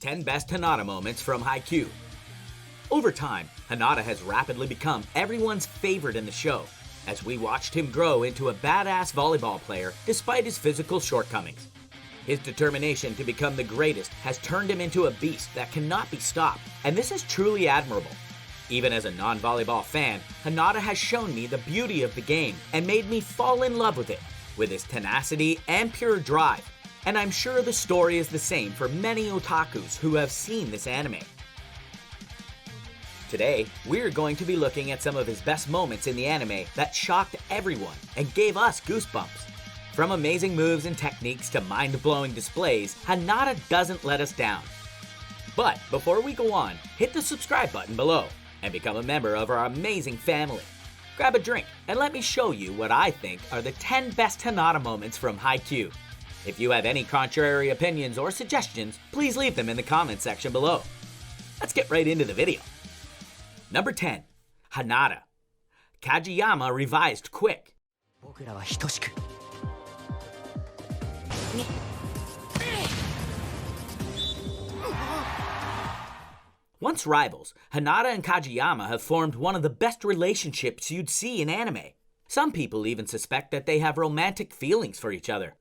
10 Best Hinata Moments from Haikyuu. Over time, Hinata has rapidly become everyone's favorite in the show, as we watched him grow into a badass volleyball player despite his physical shortcomings. His determination to become the greatest has turned him into a beast that cannot be stopped, and this is truly admirable. Even as a non-volleyball fan, Hinata has shown me the beauty of the game and made me fall in love with it, with his tenacity and pure drive. And I'm sure the story is the same for many otakus who have seen this anime. Today, we're going to be looking at some of his best moments in the anime that shocked everyone and gave us goosebumps. From amazing moves and techniques to mind-blowing displays, Hinata doesn't let us down. But before we go on, hit the subscribe button below and become a member of our amazing family. Grab a drink and let me show you what I think are the 10 best Hinata moments from Haikyuu. If you have any contrary opinions or suggestions, please leave them in the comments section below. Let's get right into the video. Number 10. Hinata. Kageyama revised quick. Once rivals, Hinata and Kageyama have formed one of the best relationships you'd see in anime. Some people even suspect that they have romantic feelings for each other.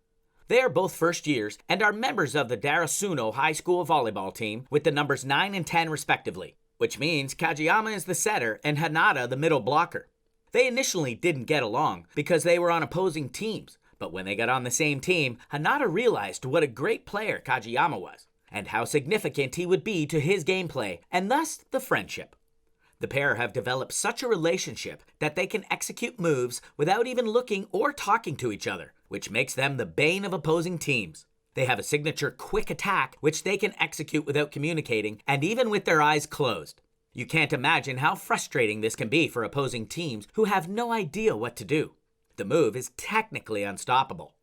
They are both first years and are members of the Darasuno High School volleyball team with the numbers 9 and 10 respectively, which means Kageyama is the setter and Hinata the middle blocker. They initially didn't get along because they were on opposing teams, but when they got on the same team, Hinata realized what a great player Kageyama was, and how significant he would be to his gameplay, and thus the friendship. The pair have developed such a relationship that they can execute moves without even looking or talking to each other, which makes them the bane of opposing teams. They have a signature quick attack which they can execute without communicating and even with their eyes closed. You can't imagine how frustrating this can be for opposing teams who have no idea what to do. The move is technically unstoppable.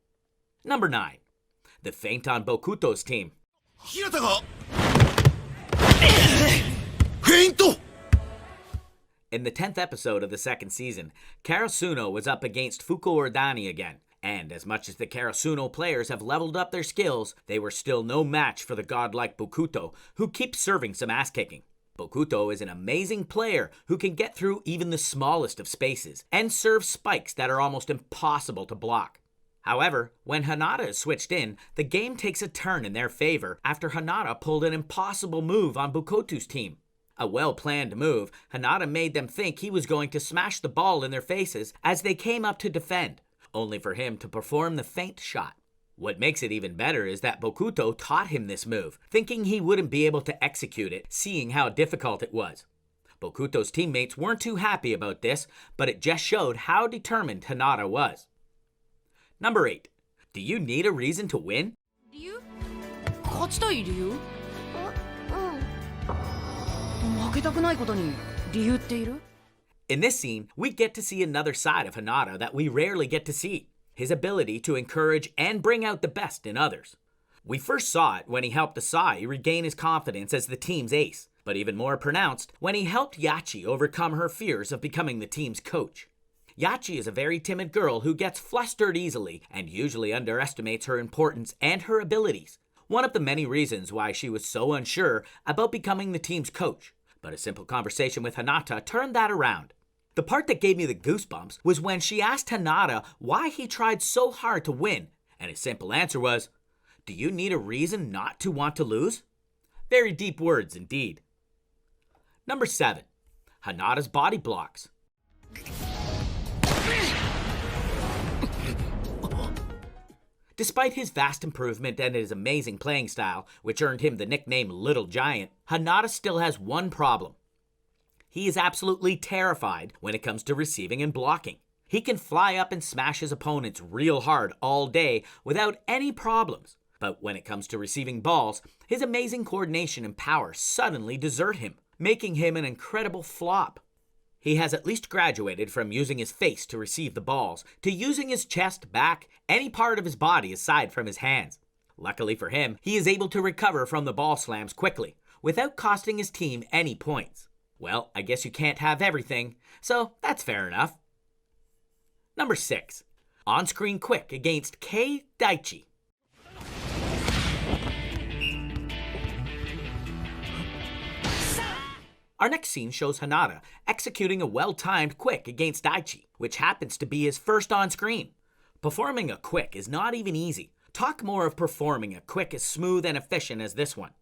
Number 9. The feint on Bokuto's team. Hinata feint! In the 10th episode of the second season, Karasuno was up against Fuko Ordani again, and as much as the Karasuno players have leveled up their skills, they were still no match for the godlike Bokuto, who keeps serving some ass-kicking. Bokuto is an amazing player who can get through even the smallest of spaces, and serve spikes that are almost impossible to block. However, when Hinata is switched in, the game takes a turn in their favor after Hinata pulled an impossible move on Bokuto's team. A well-planned move, Hinata made them think he was going to smash the ball in their faces as they came up to defend, only for him to perform the feint shot. What makes it even better is that Bokuto taught him this move, thinking he wouldn't be able to execute it, seeing how difficult it was. Bokuto's teammates weren't too happy about this, but it just showed how determined Hinata was. Number 8. Do you need a reason to win? 理由？勝ちたい理由？負けたくないことに理由っている？ In this scene, we get to see another side of Hinata that we rarely get to see. His ability to encourage and bring out the best in others. We first saw it when he helped Asai regain his confidence as the team's ace, but even more pronounced when he helped Yachi overcome her fears of becoming the team's coach. Yachi is a very timid girl who gets flustered easily and usually underestimates her importance and her abilities, one of the many reasons why she was so unsure about becoming the team's coach. But a simple conversation with Hinata turned that around. The part that gave me the goosebumps was when she asked Hinata why he tried so hard to win, and his simple answer was, "Do you need a reason not to want to lose?" Very deep words indeed. Number 7. Hinata's body blocks. Despite his vast improvement and his amazing playing style, which earned him the nickname Little Giant, Hinata still has one problem. He is absolutely terrified when it comes to receiving and blocking. He can fly up and smash his opponents real hard all day without any problems. But when it comes to receiving balls, his amazing coordination and power suddenly desert him, making him an incredible flop. He has at least graduated from using his face to receive the balls to using his chest, back, any part of his body aside from his hands. Luckily for him, he is able to recover from the ball slams quickly, without costing his team any points. Well, I guess you can't have everything, so that's fair enough. Number 6. On-screen quick against Kei Daichi. Our next scene shows Hinata executing a well-timed quick against Daichi, which happens to be his first on screen. Performing a quick is not even easy. Talk more of performing a quick as smooth and efficient as this one.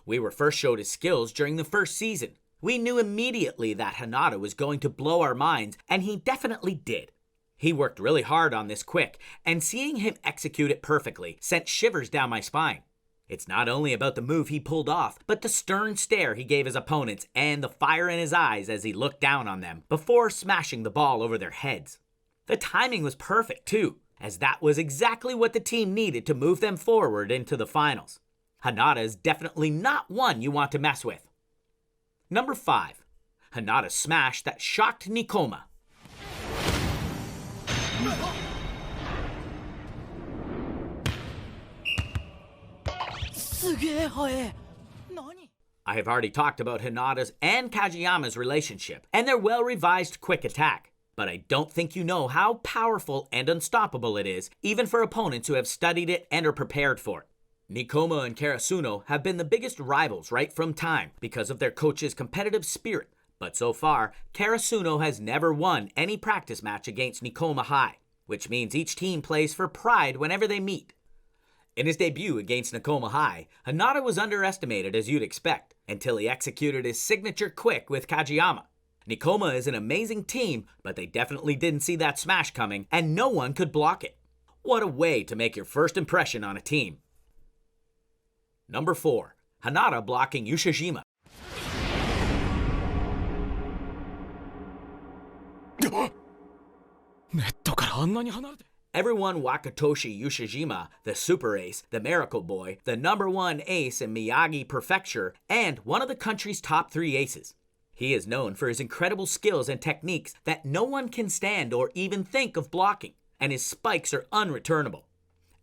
We were first showed his skills during the first season. We knew immediately that Hinata was going to blow our minds, and he definitely did. He worked really hard on this quick, and seeing him execute it perfectly sent shivers down my spine. It's not only about the move he pulled off, but the stern stare he gave his opponents and the fire in his eyes as he looked down on them before smashing the ball over their heads. The timing was perfect too, as that was exactly what the team needed to move them forward into the finals. Hinata is definitely not one you want to mess with. Number 5. Hinata's smash that shocked Nikoma. I have already talked about Hinata's and Kageyama's relationship and their well-revised quick attack, but I don't think you know how powerful and unstoppable it is, even for opponents who have studied it and are prepared for it. Nikoma and Karasuno have been the biggest rivals right from time because of their coach's competitive spirit, but so far, Karasuno has never won any practice match against Nikoma High, which means each team plays for pride whenever they meet. In his debut against Nikoma High, Hinata was underestimated as you'd expect, until he executed his signature quick with Kageyama. Nikoma is an amazing team, but they definitely didn't see that smash coming, and no one could block it. What a way to make your first impression on a team. Number 4. Hinata blocking Yushijima. Everyone Wakatoshi Yushijima, the super ace, the miracle boy, the number 1 ace in Miyagi Prefecture, and one of the country's top 3 aces. He is known for his incredible skills and techniques that no one can stand or even think of blocking, and his spikes are unreturnable.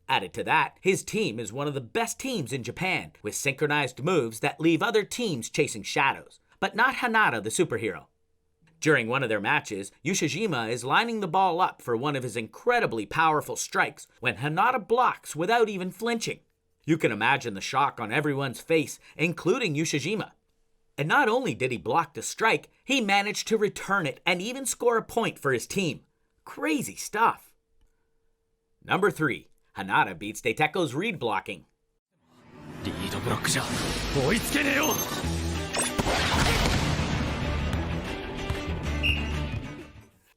Added to that, his team is one of the best teams in Japan, with synchronized moves that leave other teams chasing shadows, but not Hinata the superhero. During one of their matches, Yushijima is lining the ball up for one of his incredibly powerful strikes when Hinata blocks without even flinching. You can imagine the shock on everyone's face, including Yushijima. And not only did he block the strike, he managed to return it and even score a point for his team. Crazy stuff. Number 3. Hinata beats Daiteko's read blocking.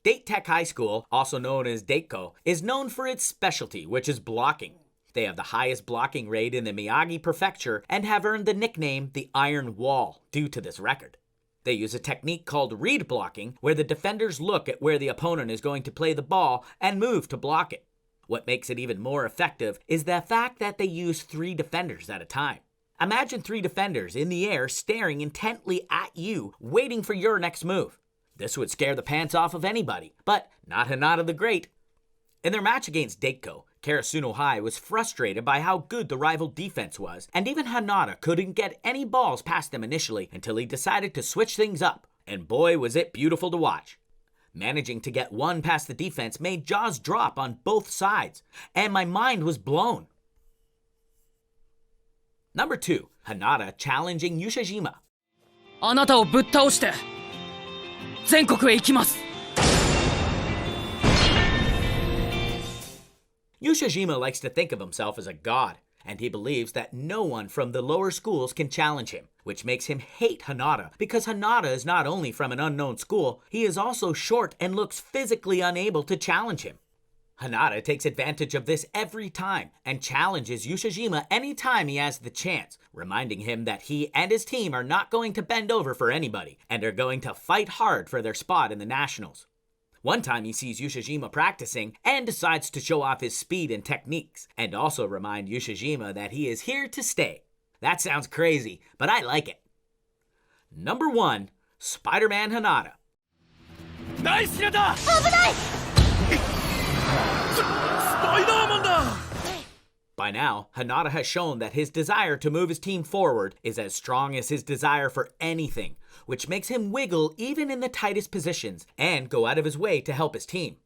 Date Tech High School, also known as Dateco, is known for its specialty, which is blocking. They have the highest blocking rate in the Miyagi Prefecture and have earned the nickname the Iron Wall due to this record. They use a technique called read blocking, where the defenders look at where the opponent is going to play the ball and move to block it. What makes it even more effective is the fact that they use 3 defenders at a time. Imagine 3 defenders in the air staring intently at you, waiting for your next move. This would scare the pants off of anybody, but not Hinata the Great. In their match against Dateco, Karasuno High was frustrated by how good the rival defense was, and even Hinata couldn't get any balls past them initially until he decided to switch things up, and boy was it beautiful to watch. Managing to get one past the defense made jaws drop on both sides, and my mind was blown. Number 2, Hinata challenging Yushijima. あなたをぶっ倒して全国へ行きます。 Yushijima likes to think of himself as a god, and he believes that no one from the lower schools can challenge him, which makes him hate Hinata, because Hinata is not only from an unknown school, he is also short and looks physically unable to challenge him. Hinata takes advantage of this every time and challenges Yushijima anytime he has the chance, reminding him that he and his team are not going to bend over for anybody and are going to fight hard for their spot in the Nationals. One time he sees Yushijima practicing and decides to show off his speed and techniques, and also remind Yushijima that he is here to stay. That sounds crazy, but I like it. Number 1, Spider-Man Hinata. Nice, Hinata! Spider-Man da! By now, Hinata has shown that his desire to move his team forward is as strong as his desire for anything, which makes him wiggle even in the tightest positions and go out of his way to help his team.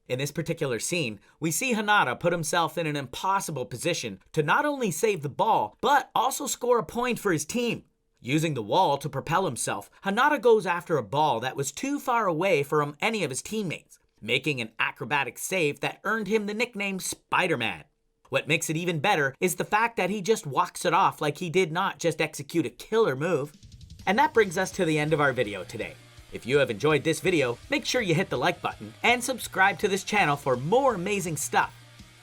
In this particular scene, we see Hinata put himself in an impossible position to not only save the ball, but also score a point for his team. Using the wall to propel himself, Hinata goes after a ball that was too far away from any of his teammates, making an acrobatic save that earned him the nickname Spider-Man. What makes it even better is the fact that he just walks it off like he did not just execute a killer move. And that brings us to the end of our video today. If you have enjoyed this video, make sure you hit the like button and subscribe to this channel for more amazing stuff.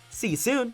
See you soon!